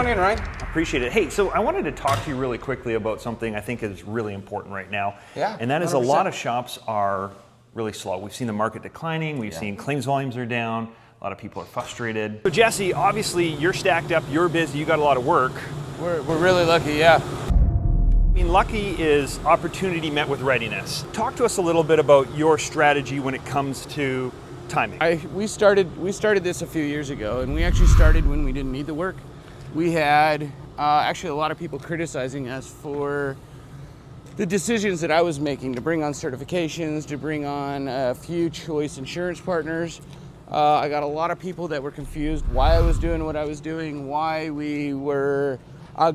on in, Ryan. Appreciate it. Hey, so I wanted to talk to you really quickly about something I think is really important right now. Yeah, and that is 100%. a lot of shops are really slow. We've seen the market declining. We've seen claims volumes are down. A lot of people are frustrated. So Jesse, obviously you're stacked up, you're busy, you got a lot of work. We're really lucky, yeah. I mean, lucky is opportunity met with readiness. Talk to us a little bit about your strategy when it comes to timing. We started this a few years ago, and we actually started when we didn't need the work. We had actually a lot of people criticizing us for the decisions that I was making to bring on certifications, to bring on a few choice insurance partners. I got a lot of people that were confused why I was doing what I was doing, why we were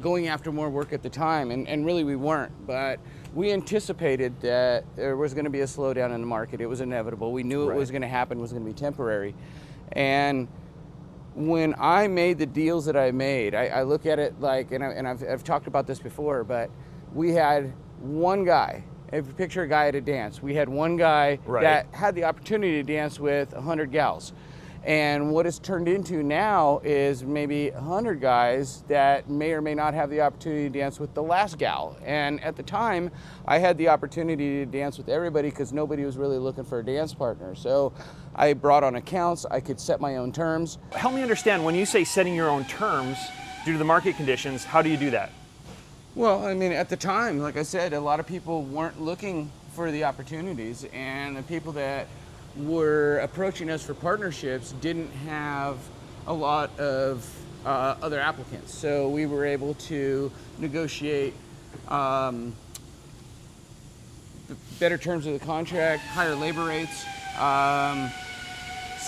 going after more work at the time, and really we weren't. But we anticipated that there was going to be a slowdown in the market. It was inevitable. We knew it was going to happen, was going to be temporary. And when I made the deals that I made, I look at it like, and I've talked about this before, but we had one guy. If you picture a guy at a dance, we had one guy that had the opportunity to dance with 100 gals. And what it's turned into now is maybe 100 guys that may or may not have the opportunity to dance with the last gal. And at the time, I had the opportunity to dance with everybody because nobody was really looking for a dance partner. So I brought on accounts, I could set my own terms. Help me understand, when you say setting your own terms due to the market conditions, how do you do that? Well, I mean, at the time, like I said, a lot of people weren't looking for the opportunities, and the people that were approaching us for partnerships didn't have a lot of other applicants. So we were able to negotiate better terms of the contract, higher labor rates,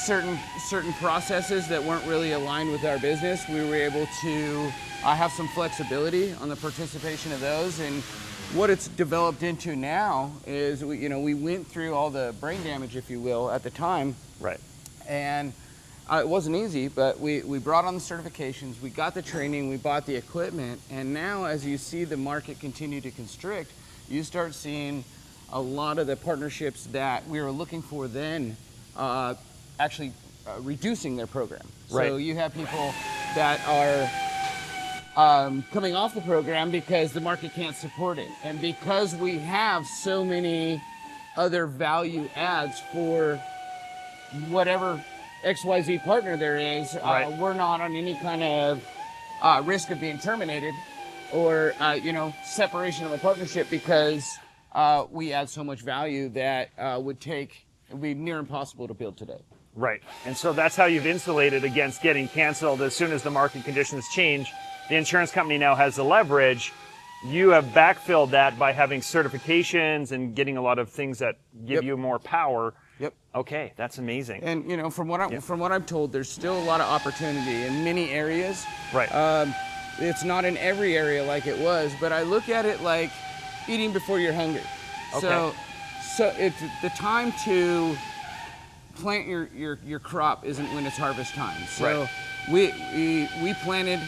certain processes that weren't really aligned with our business. We were able to have some flexibility on the participation of those. And what it's developed into now is we went through all the brain damage, if you will, at the time. Right. And it wasn't easy, but we brought on the certifications, we got the training, we bought the equipment, and now as you see the market continue to constrict, you start seeing a lot of the partnerships that we were looking for then actually reducing their program. Right. So you have people that are coming off the program because the market can't support it. And because we have so many other value adds for whatever XYZ partner there is, we're not on any kind of risk of being terminated or separation of a partnership because we add so much value that would be near impossible to build today. Right. And so that's how you've insulated against getting canceled as soon as the market conditions change. The insurance company now has the leverage. You have backfilled that by having certifications and getting a lot of things that give you more power. Yep. Okay, that's amazing. And from what I'm told, there's still a lot of opportunity in many areas. Right. It's not in every area like it was, but I look at it like eating before you're hungry. Okay. So it's the time to plant your crop isn't when it's harvest time. So we planted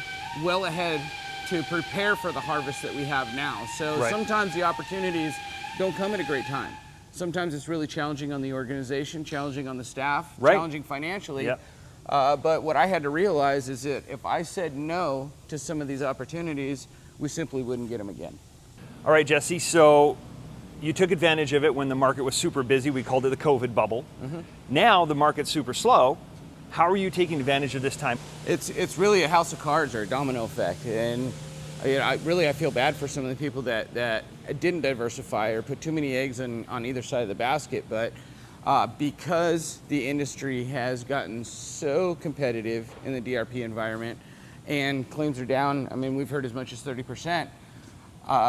well ahead to prepare for the harvest that we have now. So sometimes the opportunities don't come at a great time. Sometimes it's really challenging on the organization, challenging on the staff, challenging financially. Yep. But what I had to realize is that if I said no to some of these opportunities, we simply wouldn't get them again. All right, Jesse, so you took advantage of it when the market was super busy. We called it the COVID bubble. Mm-hmm. Now the market's super slow. How are you taking advantage of this time? It's really a house of cards or a domino effect. And I feel bad for some of the people that didn't diversify or put too many eggs on either side of the basket. But because the industry has gotten so competitive in the DRP environment and claims are down, I mean, we've heard as much as 30%.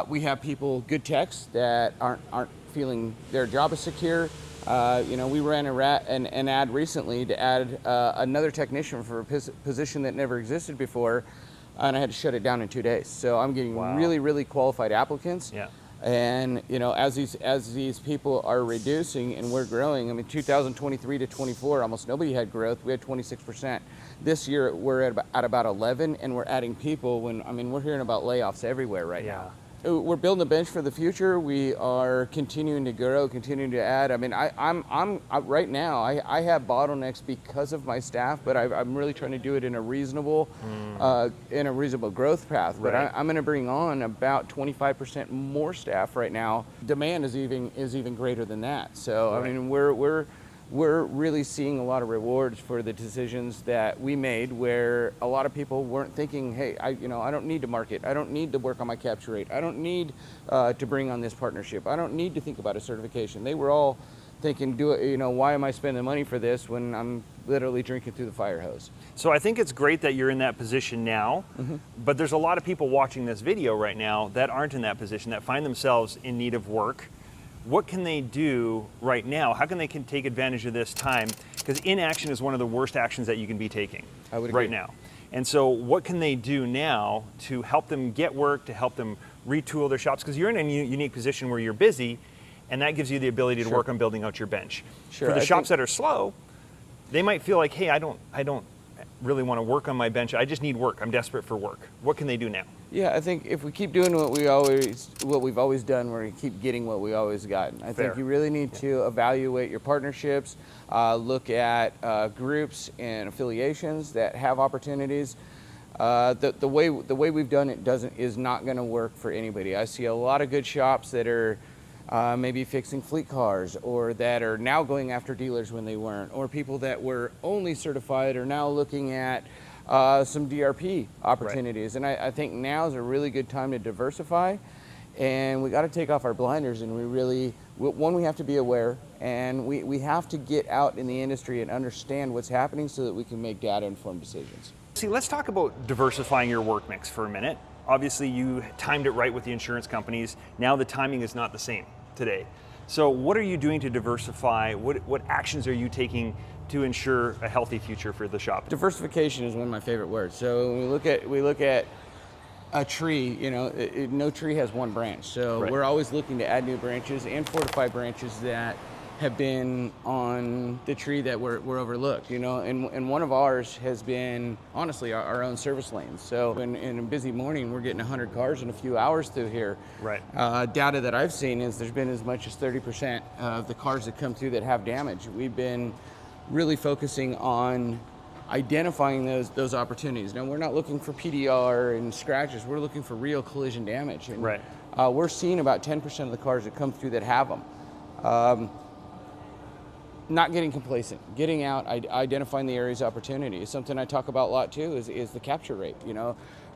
We have people, good techs, that aren't feeling their job is secure. We ran an ad recently to add another technician for a position that never existed before, and I had to shut it down in 2 days. So I'm getting really, really qualified applicants. Yeah. And as these people are reducing and we're growing, I mean, 2023 to 24, almost nobody had growth. We had 26%. This year we're at about 11, and we're adding people. We're hearing about layoffs everywhere right now. we're building a bench for the future. We are continuing to grow, continuing to add. I mean, right now, I have bottlenecks because of my staff, but I'm really trying to do it in a reasonable growth path. But Right. I'm going to bring on about 25% more staff right now. Demand is even greater than that. So Right. I mean, we're really seeing a lot of rewards for the decisions that we made, where a lot of people weren't thinking, hey, I don't need to market. I don't need to work on my capture rate. I don't need to bring on this partnership. I don't need to think about a certification. They were all thinking, why am I spending money for this when I'm literally drinking through the fire hose? So I think it's great that you're in that position now, but there's a lot of people watching this video right now that aren't in that position, that find themselves in need of work. What can they do right now? How can they take advantage of this time? Because inaction is one of the worst actions that you can be taking right now. And so what can they do now to help them get work, to help them retool their shops? Because you're in a unique position where you're busy, and that gives you the ability to work on building out your bench. Sure, For the shops that are slow, they might feel like, hey, I don't really want to work on my bench. I just need work. I'm desperate for work. What can they do now? Yeah, I think if we keep doing what we've always done, we're going to keep getting what we always gotten. I think you really need to evaluate your partnerships, look at groups and affiliations that have opportunities. The way we've done it is not going to work for anybody. I see a lot of good shops that are maybe fixing fleet cars, or that are now going after dealers when they weren't, or people that were only certified are now looking at some DRP opportunities. Right. And I think now is a really good time to diversify, and we got to take off our blinders, and we have to be aware, and we have to get out in the industry and understand what's happening so that we can make data-informed decisions. See, let's talk about diversifying your work mix for a minute. Obviously, you timed it right with the insurance companies. Now the timing is not the same today. So what are you doing to diversify? What actions are you taking to ensure a healthy future for the shop? Diversification is one of my favorite words. So when we look at a tree, no tree has one branch. So we're always looking to add new branches and fortify branches that have been on the tree that were overlooked, and one of ours has been, honestly, our own service lanes. So in a busy morning, we're getting 100 cars in a few hours through here. Right. Data that I've seen is there's been as much as 30% of the cars that come through that have damage. We've been really focusing on identifying those opportunities. Now, we're not looking for PDR and scratches. We're looking for real collision damage. And we're seeing about 10% of the cars that come through that have them. Not getting complacent, getting out, identifying the area's opportunity. Something I talk about a lot too is the capture rate.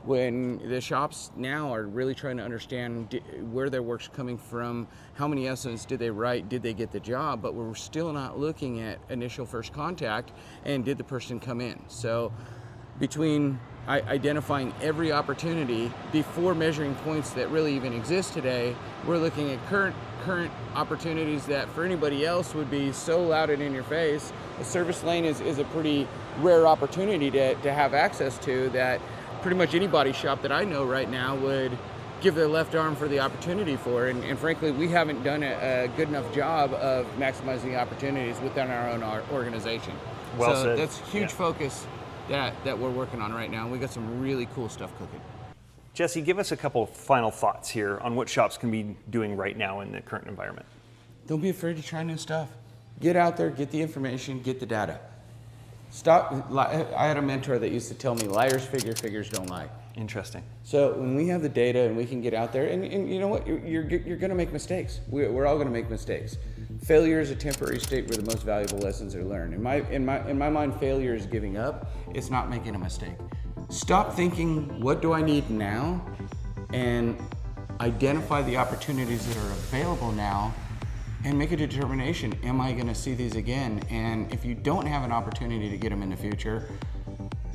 When the shops now are really trying to understand where their work's coming from, how many estimates did they write, did they get the job, but we're still not looking at initial first contact and did the person come in. So between identifying every opportunity before measuring points that really even exist today, we're looking at current opportunities that for anybody else would be so loud and in your face. A service lane is a pretty rare opportunity to have access to, that pretty much any body shop that I know right now would give their left arm for the opportunity for. And frankly, we haven't done a good enough job of maximizing the opportunities within our own organization. Well said. That's huge focus that we're working on right now. We got some really cool stuff cooking. Jesse, give us a couple final thoughts here on what shops can be doing right now in the current environment. Don't be afraid to try new stuff. Get out there, get the information, get the data. Stop. I had a mentor that used to tell me, liars figure, figures don't lie. Interesting. So when we have the data and we can get out there, and you know what, you're going to make mistakes. We're all going to make mistakes. Failure is a temporary state where the most valuable lessons are learned. In my mind, failure is giving up. It's not making a mistake. Stop thinking, what do I need now? And identify the opportunities that are available now and make a determination, am I going to see these again? And if you don't have an opportunity to get them in the future,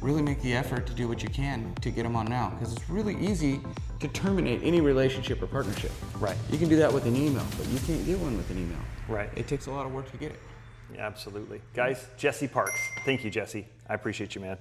really make the effort to do what you can to get them on now, because it's really easy to terminate any relationship or partnership. Right. You can do that with an email, but you can't get one with an email. Right. It takes a lot of work to get it. Yeah, absolutely. Guys, Jesse Parks. Thank you, Jesse. I appreciate you, man.